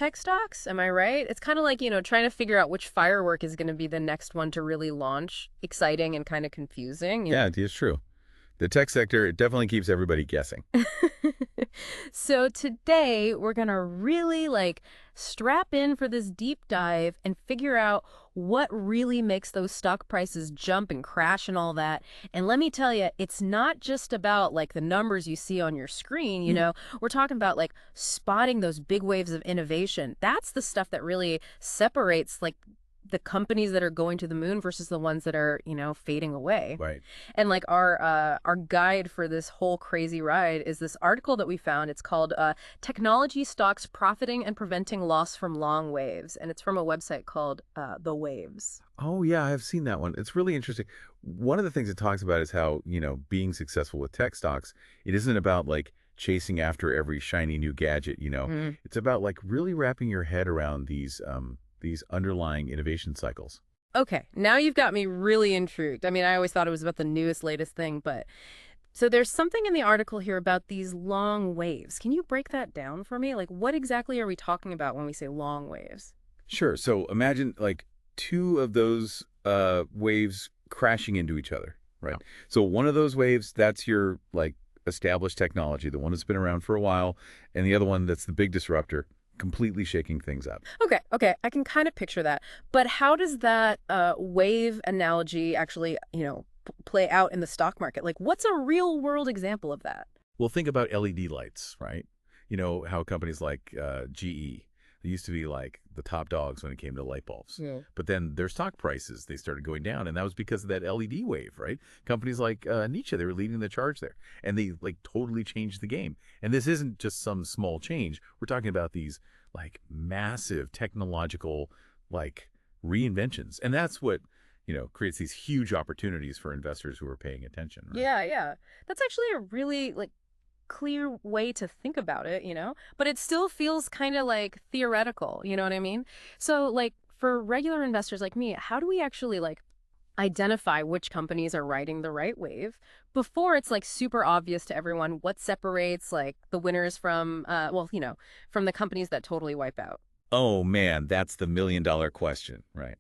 tech stocks. Am I right? It's kind of like, trying to figure out which firework is going to be the next one to really launch. Exciting and kind of confusing. Yeah, it's true. The tech sector, it definitely keeps everybody guessing. So today we're going to really strap in for this deep dive and figure out what really makes those stock prices jump and crash and all that. And let me tell you, it's not just about the numbers you see on your screen, We're talking about spotting those big waves of innovation. That's the stuff that really separates the companies that are going to the moon versus the ones that are, fading away. Right. And our guide for this whole crazy ride is this article that we found. It's called Technology Stocks Profiting and Preventing Loss from Long Waves. And it's from a website called The Waves. Oh, yeah, I've seen that one. It's really interesting. One of the things it talks about is how, being successful with tech stocks, it isn't about chasing after every shiny new gadget, It's about really wrapping your head around these underlying innovation cycles. Okay, now you've got me really intrigued. I mean, I always thought it was about the newest, latest thing, but so there's something in the article here about these long waves. Can you break that down for me? What exactly are we talking about when we say long waves? Sure. So imagine two of those waves crashing into each other, right? Oh. So one of those waves, that's your established technology, the one that's been around for a while, and the other one that's the big disruptor, completely shaking things up. Okay, I can kind of picture that. But how does that wave analogy actually, play out in the stock market? What's a real world example of that? Well, think about LED lights, right? You know how companies like GE, they used to be the top dogs when it came to light bulbs. Yeah. But then their stock prices, they started going down, and that was because of that LED wave, right? Companies like Nietzsche, they were leading the charge there, and they totally changed the game. And this isn't just some small change. We're talking about these massive technological reinventions, and that's what creates these huge opportunities for investors who are paying attention. Right? Yeah. That's actually a really clear way to think about it, but it still feels kind of theoretical, you know what I mean? So for regular investors like me, how do we actually identify which companies are riding the right wave before it's super obvious to everyone what separates the winners from from the companies that totally wipe out? Oh man, that's the million-dollar question, right?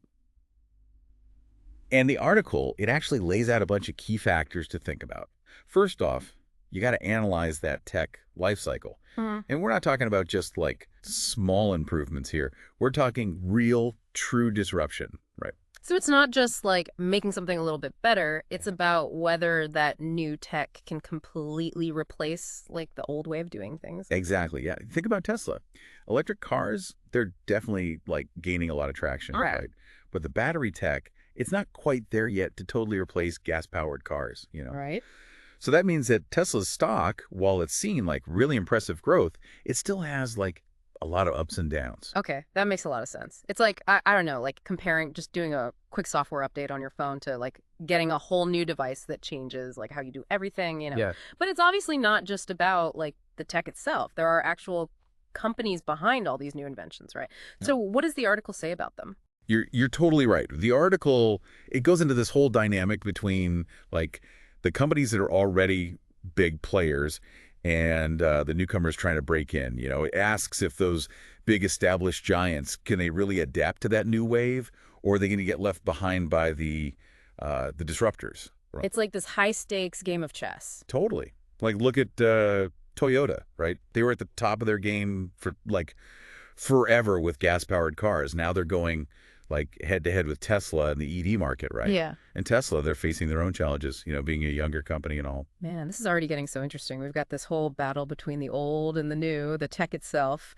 And the article, it actually lays out a bunch of key factors to think about. First off, you got to analyze that tech life cycle. Mhm. And we're not talking about just small improvements here. We're talking real, true disruption, right? So it's not just making something a little bit better, it's about whether that new tech can completely replace the old way of doing things. Exactly. Yeah. Think about Tesla. Electric cars, they're definitely gaining a lot of traction, Right. right? But the battery tech, it's not quite there yet to totally replace gas-powered cars. Right. So that means that Tesla's stock, while it's seen really impressive growth, it still has a lot of ups and downs. Okay, that makes a lot of sense. It's I don't know, comparing, just doing a quick software update on your phone to getting a whole new device that changes how you do everything. Yeah. But it's obviously not just about the tech itself. There are actual companies behind all these new inventions, right? Yeah. So what does the article say about them? You're totally right. The article, it goes into this whole dynamic between the companies that are already big players and the newcomers trying to break in. It asks if those big established giants, can they really adapt to that new wave, or are they going to get left behind by the disruptors? Right? It's this high stakes game of chess. Totally. Look at Toyota, right? They were at the top of their game for forever with gas-powered cars. Now they're going head-to-head with Tesla in the EV market, right? Yeah. And Tesla, they're facing their own challenges, being a younger company and all. Man, this is already getting so interesting. We've got this whole battle between the old and the new, the tech itself.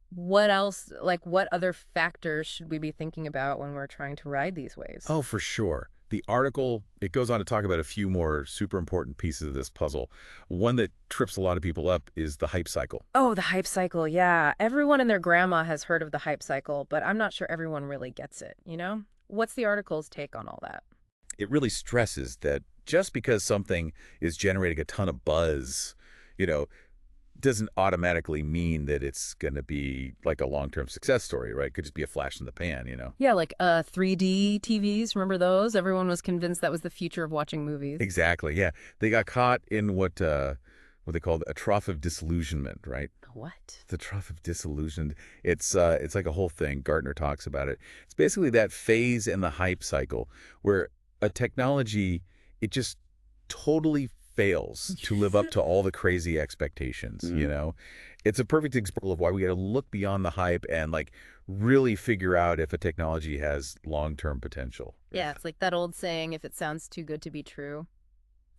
What else, what other factors should we be thinking about when we're trying to ride these waves? Oh, for sure. The article, it goes on to talk about a few more super important pieces of this puzzle. One that trips a lot of people up is the hype cycle. Oh, the hype cycle. Yeah. Everyone and their grandma has heard of the hype cycle, but I'm not sure everyone really gets it, What's the article's take on all that? It really stresses that just because something is generating a ton of buzz, doesn't automatically mean that it's going to be a long-term success story, right? It could just be a flash in the pan. Yeah, 3D TVs, remember those? Everyone was convinced that was the future of watching movies. Exactly, yeah. They got caught in what what they call a trough of disillusionment, right? What? The trough of disillusioned. It's like a whole thing. Gartner talks about it. It's basically that phase in the hype cycle where a technology, it just totally fails to live up to all the crazy expectations, you Mm. know? It's a perfect example of why we got to look beyond the hype and like really figure out if a technology has long-term potential. Yeah, it's like that old saying, if it sounds too good to be true.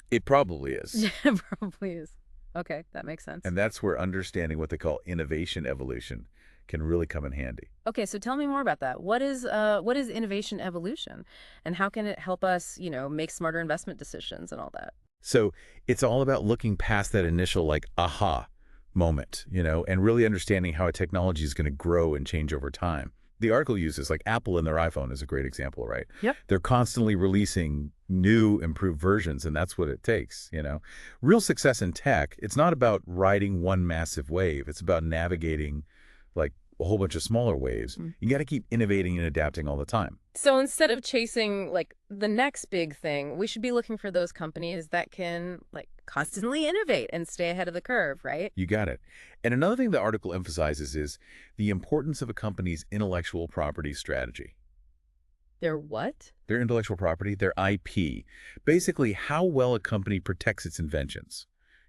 It probably is. Yeah, it probably is. Okay, that makes sense. And that's where understanding what they call innovation evolution can really come in handy. Okay, so tell me more about that. What is innovation evolution, and how can it help us, make smarter investment decisions and all that? So it's all about looking past that initial like aha moment, and really understanding how a technology is going to grow and change over time. The article uses like Apple and their iPhone is a great example, right? Yep. They're constantly releasing new improved versions, and that's what it takes. Real success in tech, it's not about riding one massive wave. It's about navigating like a whole bunch of smaller waves. Mm. You got to keep innovating and adapting all the time. So instead of chasing like the next big thing, we should be looking for those companies that can like constantly innovate and stay ahead of the curve, right? You got it. And another thing the article emphasizes is the importance of a company's intellectual property strategy. They're what? Their intellectual property, their IP. Basically, how well a company protects its inventions.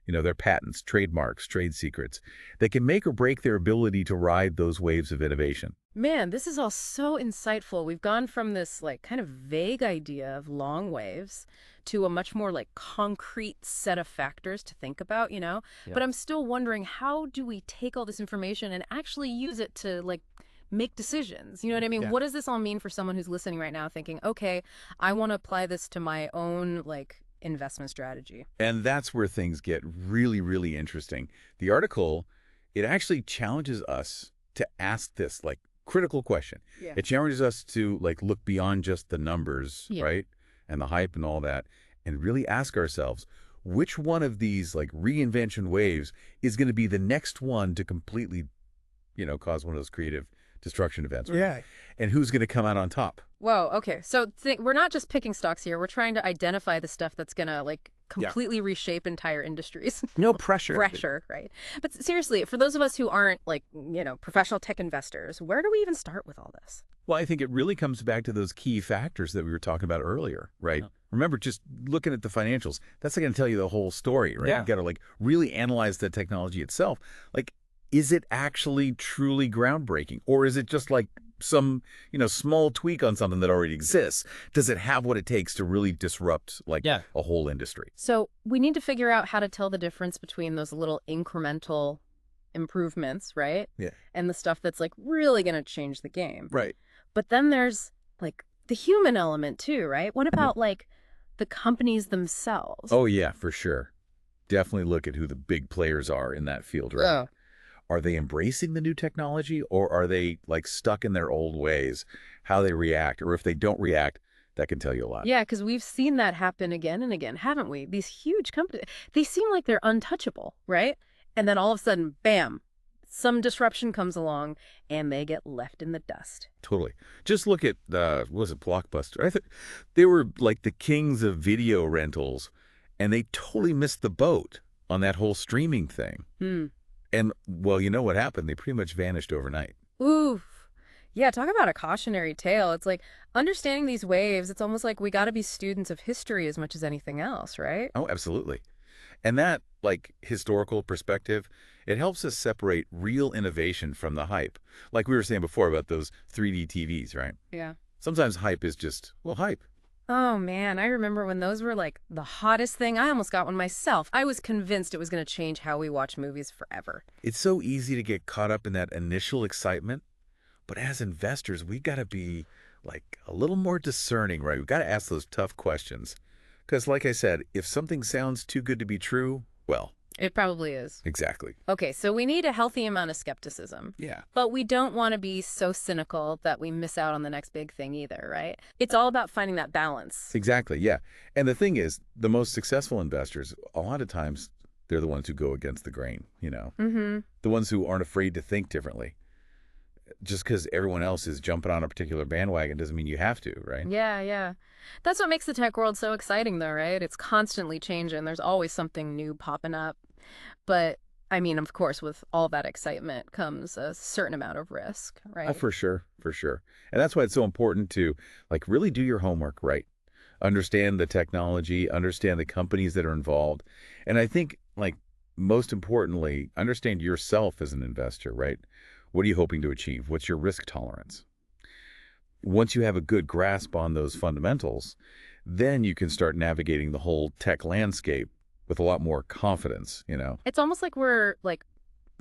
Their patents, trademarks, trade secrets. They can make or break their ability to ride those waves of innovation. Man, this is all so insightful. We've gone from this like kind of vague idea of long waves to a much more like concrete set of factors to think about. Yeah. But I'm still wondering, how do we take all this information and actually use it to like make decisions? You know what I mean? Yeah. What does this all mean for someone who's listening right now thinking, okay, I want to apply this to my own like investment strategy? And that's where things get really, really interesting. The article, it actually challenges us to ask this like critical question. Yeah. It challenges us to like look beyond just the numbers, Yeah. right? And the hype and all that, and really ask ourselves, which one of these like reinvention waves is going to be the next one to completely, cause one of those creative destruction events? Yeah. And who's going to come out on top? Whoa, okay. So we're not just picking stocks here. We're trying to identify the stuff that's going to like completely reshape entire industries. No pressure. Pressure, right? But seriously, for those of us who aren't like, professional tech investors, where do we even start with all this? Well, I think it really comes back to those key factors that we were talking about earlier, right? Remember, just looking at the financials, that's not going to tell you the whole story, right? Yeah. You got to like really analyze the technology itself. Like, is it actually truly groundbreaking, or is it just like some, small tweak on something that already exists? Does it have what it takes to really disrupt like a whole industry? So we need to figure out how to tell the difference between those little incremental improvements, right? Yeah. And the stuff that's like really going to change the game. Right. But then there's like the human element too, right? What about like the companies themselves? Oh, yeah, for sure. Definitely look at who the big players are in that field, right? Yeah. Are they embracing the new technology, or are they like stuck in their old ways? How they react, or if they don't react, that can tell you a lot. Yeah, because we've seen that happen again and again, haven't we? These huge companies, they seem like they're untouchable, right? And then all of a sudden, bam, some disruption comes along and they get left in the dust. Totally. Just look at, what was it, Blockbuster? I think they were like the kings of video rentals, and they totally missed the boat on that whole streaming thing. And, well, you know what happened? They pretty much vanished overnight. Oof. Yeah, talk about a cautionary tale. It's like understanding these waves, it's almost like we got to be students of history as much as anything else, right? Oh, absolutely. And that, like, historical perspective, it helps us separate real innovation from the hype. Like we were saying before about those 3D TVs, right? Yeah. Sometimes hype is just, well, hype. Oh, man, I remember when those were like the hottest thing. I almost got one myself. I was convinced it was going to change how we watch movies forever. It's so easy to get caught up in that initial excitement. But as investors, we got to be like a little more discerning, right? We've got to ask those tough questions. Because like I said, if something sounds too good to be true, well, It probably is. exactly. Okay, so we need a healthy amount of skepticism. Yeah. But we don't want to be so cynical that we miss out on the next big thing either, right? It's all about finding that balance. Exactly, yeah. And the thing is, the most successful investors, a lot of times, they're the ones who go against the grain, Mm-hmm. The ones who aren't afraid to think differently. Just because everyone else is jumping on a particular bandwagon doesn't mean you have to, right? Yeah, yeah. That's what makes the tech world so exciting, though, right? It's constantly changing. There's always something new popping up. But I mean, of course, with all that excitement comes a certain amount of risk, right? For sure, for sure. And that's why it's so important to like really do your homework right. Understand the technology, understand the companies that are involved. And I think like most importantly, understand yourself as an investor, right? What are you hoping to achieve? What's your risk tolerance? Once you have a good grasp on those fundamentals, then you can start navigating the whole tech landscape with a lot more confidence. It's almost like we're like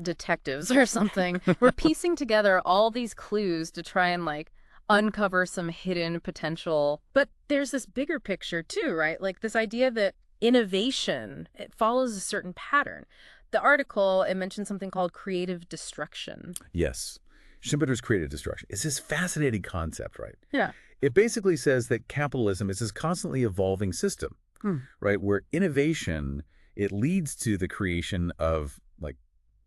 detectives or something. We're piecing together all these clues to try and like uncover some hidden potential. But there's this bigger picture too, right? Like this idea that innovation, it follows a certain pattern. The article, it mentioned something called creative destruction. Yes. Schumpeter's creative destruction. It's this fascinating concept, right? Yeah. It basically says that capitalism is this constantly evolving system, right? Where innovation, it leads to the creation of like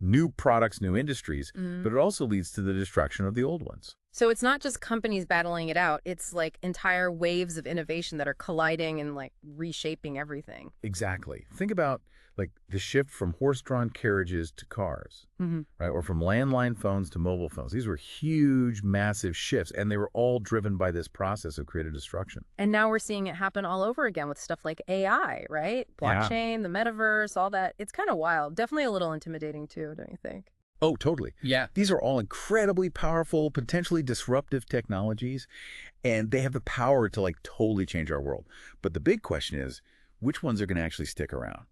new products, new industries, but it also leads to the destruction of the old ones. So it's not just companies battling it out. It's like entire waves of innovation that are colliding and like reshaping everything. Exactly. Think about like the shift from horse-drawn carriages to cars, right? Or from landline phones to mobile phones. These were huge, massive shifts, and they were all driven by this process of creative destruction. And now we're seeing it happen all over again with stuff like AI, right? Yeah. Blockchain, the metaverse, all that. It's kind of wild. Definitely a little intimidating too, don't you think? Oh, totally. Yeah. These are all incredibly powerful, potentially disruptive technologies, and they have the power to like totally change our world. But the big question is, which ones are going to actually stick around?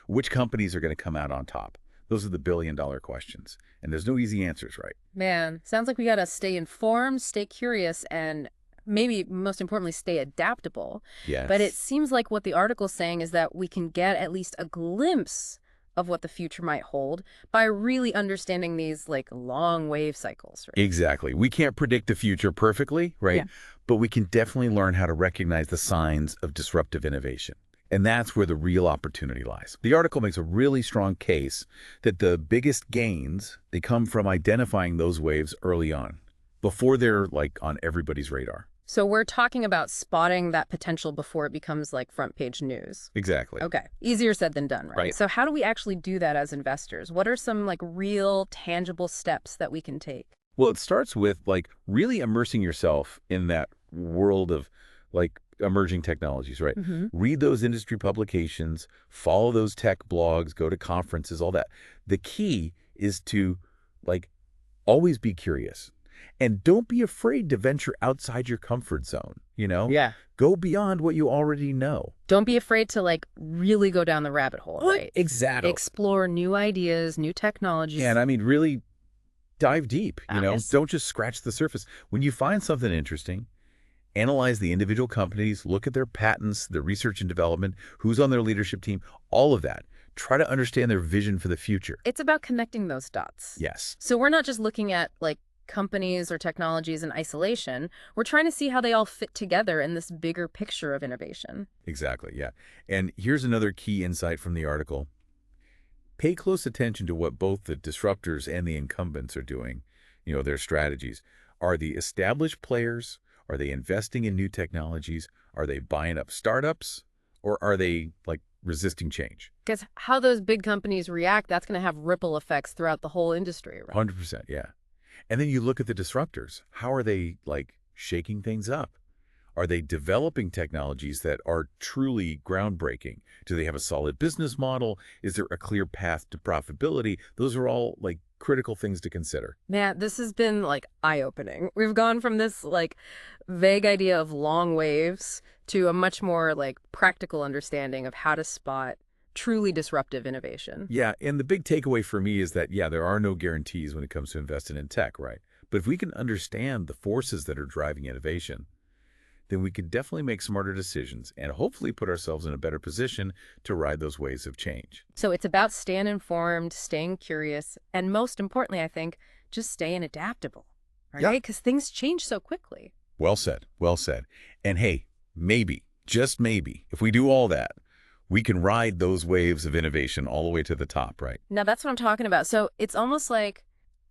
Which companies are going to come out on top? Those are the billion-dollar questions, and there's no easy answers, right? Man, sounds like we got to stay informed, stay curious, and maybe most importantly, stay adaptable. Yes. But it seems like what the article's saying is that we can get at least a glimpse of what the future might hold by really understanding these like long wave cycles, right? Exactly. We can't predict the future perfectly, right? Yeah. But we can definitely learn how to recognize the signs of disruptive innovation. And that's where the real opportunity lies. The article makes a really strong case that the biggest gains, they come from identifying those waves early on, before they're like on everybody's radar. So we're talking about spotting that potential before it becomes like front page news. Exactly. Okay. Easier said than done, right? Right. So how do we actually do that as investors? What are some like real tangible steps that we can take? Well, it starts with like really immersing yourself in that world of like emerging technologies, right? Read those industry publications, follow those tech blogs, go to conferences, all that. The key is to like always be curious. And don't be afraid to venture outside your comfort zone. Yeah. Go beyond what you already know. Don't be afraid to like really go down the rabbit hole, right? Exactly. Explore new ideas, new technologies. And I mean, really dive deep. Yes. Don't just scratch the surface. When you find something interesting, analyze the individual companies, look at their patents, their research and development, who's on their leadership team, all of that. Try to understand their vision for the future. It's about connecting those dots. Yes. So we're not just looking at like companies or technologies in isolation. We're trying to see how they all fit together in this bigger picture of innovation. Exactly, yeah. And here's another key insight from the article. Pay close attention to what both the disruptors and the incumbents are doing, their strategies. Are the established players, are they investing in new technologies? Are they buying up startups? Or are they like resisting change? Because how those big companies react, that's going to have ripple effects throughout the whole industry, right? 100%, yeah. And then you look at the disruptors. How are they like shaking things up? Are they developing technologies that are truly groundbreaking? Do they have a solid business model? Is there a clear path to profitability? Those are all like critical things to consider. Man, this has been like eye-opening. We've gone from this like vague idea of long waves to a much more like practical understanding of how to spot truly disruptive innovation. Yeah, and the big takeaway for me is that, yeah, there are no guarantees when it comes to investing in tech, right? But if we can understand the forces that are driving innovation, then we can definitely make smarter decisions and hopefully put ourselves in a better position to ride those waves of change. So it's about staying informed, staying curious, and most importantly, I think, just staying adaptable, right? Yeah. Because things change so quickly. Well said, well said. And hey, maybe, just maybe, if we do all that, we can ride those waves of innovation all the way to the top, right? Now, that's what I'm talking about. So it's almost like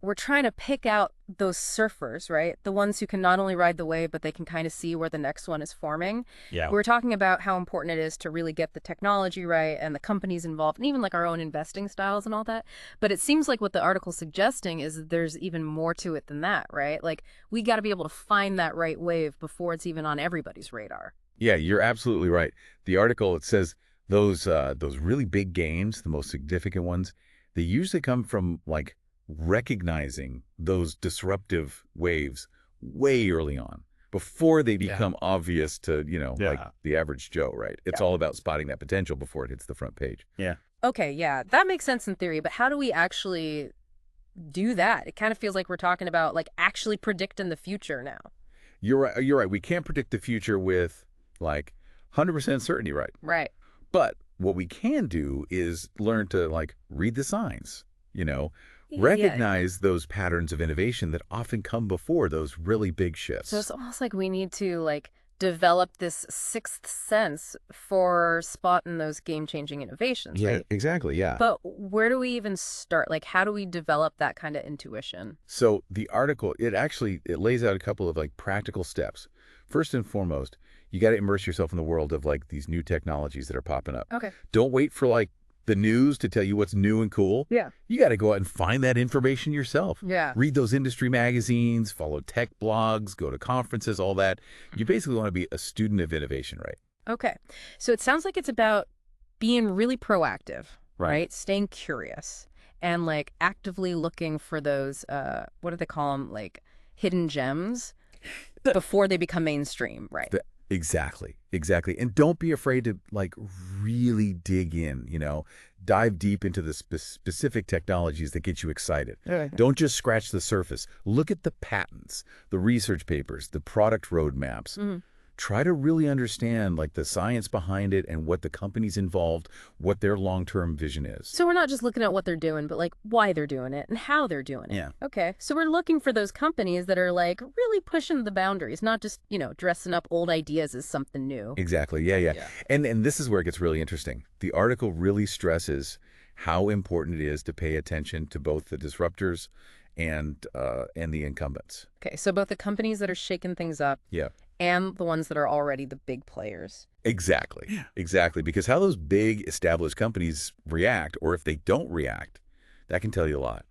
we're trying to pick out those surfers, right? The ones who can not only ride the wave, but they can kind of see where the next one is forming. Yeah. We're talking about how important it is to really get the technology right and the companies involved, and even like our own investing styles and all that. But it seems like what the article's suggesting is that there's even more to it than that, right? Like we got to be able to find that right wave before it's even on everybody's radar. Yeah, you're absolutely right. The article, it says those really big gains, the most significant ones, they usually come from like recognizing those disruptive waves way early on before they Yeah. become obvious to, like Yeah. the average Joe, right? It's Yeah. all about spotting that potential before it hits the front page. Yeah. Okay, yeah, that makes sense in theory, but how do we actually do that? It kind of feels like we're talking about like actually predicting the future now. You're right. You're right. We can't predict the future with like 100% certainty, right? Right. But what we can do is learn to like read the signs, you know, Yeah. recognize those patterns of innovation that often come before those really big So it's shifts. almost like we need to like develop this sixth sense for spotting those game-changing innovations, Yeah, right? exactly. Yeah. But where do we even start? Like, how do we develop that kind of intuition? So the article, it lays out a couple of like practical steps. First and foremost, you got to immerse yourself in the world of like these new technologies that are popping up. Okay. Don't wait for like the news to tell you what's new and cool. Yeah. You got to go out and find that information yourself. Yeah. Read those industry magazines, follow tech blogs, go to conferences, all that. You basically want to be a student of innovation, right? Okay. So it sounds like it's about being really proactive, Right. right? Staying curious and like actively looking for those, what do they call them? Like hidden gems before they become mainstream, right? Exactly. Exactly. And don't be afraid to like really dig in, dive deep into the specific technologies that get you excited. Yeah. Don't just scratch the surface. Look at the patents, the research papers, the product roadmaps. Mhm. Try to really understand like the science behind it and what the companies involved, what their long-term vision is. So we're not just looking at what they're doing, but like why they're doing it and how they're doing it. Yeah. Okay. So we're looking for those companies that are like really pushing the boundaries, not just, dressing up old ideas as something new. Exactly. Yeah, yeah. Yeah. And this is where it gets really interesting. The article really stresses how important it is to pay attention to both the disruptors and the incumbents. Okay. So both the companies that are shaking things up Yeah. and the ones that are already the big players. Exactly. Yeah. Exactly. Because how those big established companies react, or if they don't react, that can tell you a lot.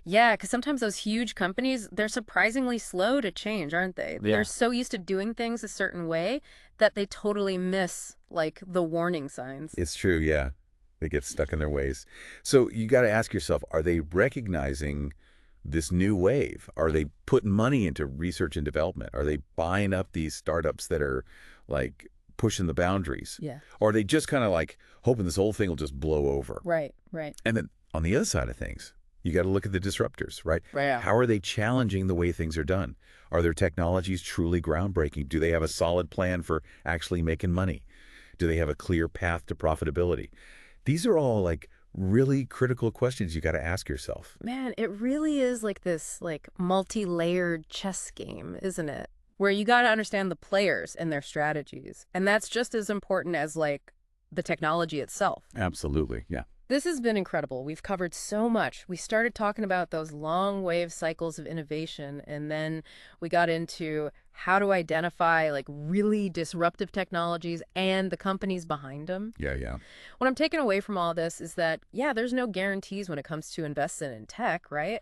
Yeah, because sometimes those huge companies, they're surprisingly slow to change, aren't they? Yeah. They're so used to doing things a certain way that they totally miss, like, the warning signs. It's true. Yeah. They get stuck in their ways. So you got to ask yourself, are they recognizing this new wave? Are they putting money into research and development? Are they buying up these startups that are like pushing the boundaries? Yeah. Or are they just kind of like hoping this whole thing will just blow over? Right, right. And then on the other side of things, you got to look at the disruptors, right? Right. How are they challenging the way things are done? Are their technologies truly groundbreaking? Do they have a solid plan for actually making money? Do they have a clear path to profitability? These are all like really critical questions you got to ask yourself. Man, it really is like this, like, multi-layered chess game, isn't it? Where you got to understand the players and their strategies. And that's just as important as, like, the technology itself. Absolutely. Yeah. This has been incredible. We've covered so much. We started talking about those long wave cycles of innovation, and then we got into how to identify like really disruptive technologies and the companies behind them. Yeah. Yeah. What I'm taking away from all this is that, yeah, there's no guarantees when it comes to investing in tech, right?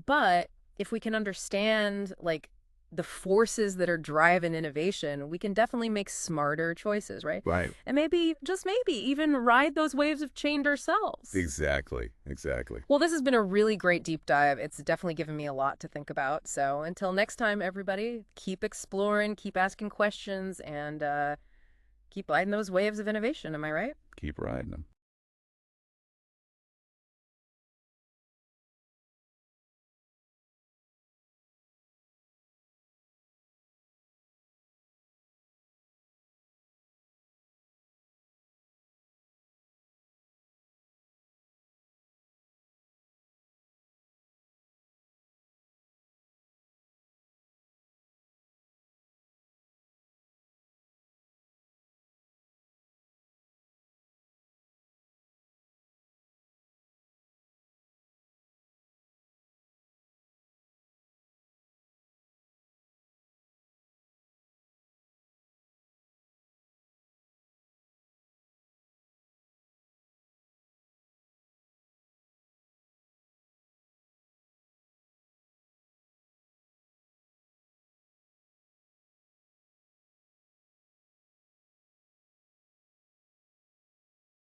But if we can understand like the forces that are driving innovation, we can definitely make smarter choices, right? Right. And maybe, just maybe, even ride those waves of change ourselves. Exactly. Exactly. Well, this has been a really great deep dive. It's definitely given me a lot to think about. So until next time, everybody, keep exploring, keep asking questions, and keep riding those waves of innovation. Am I right? Keep riding them.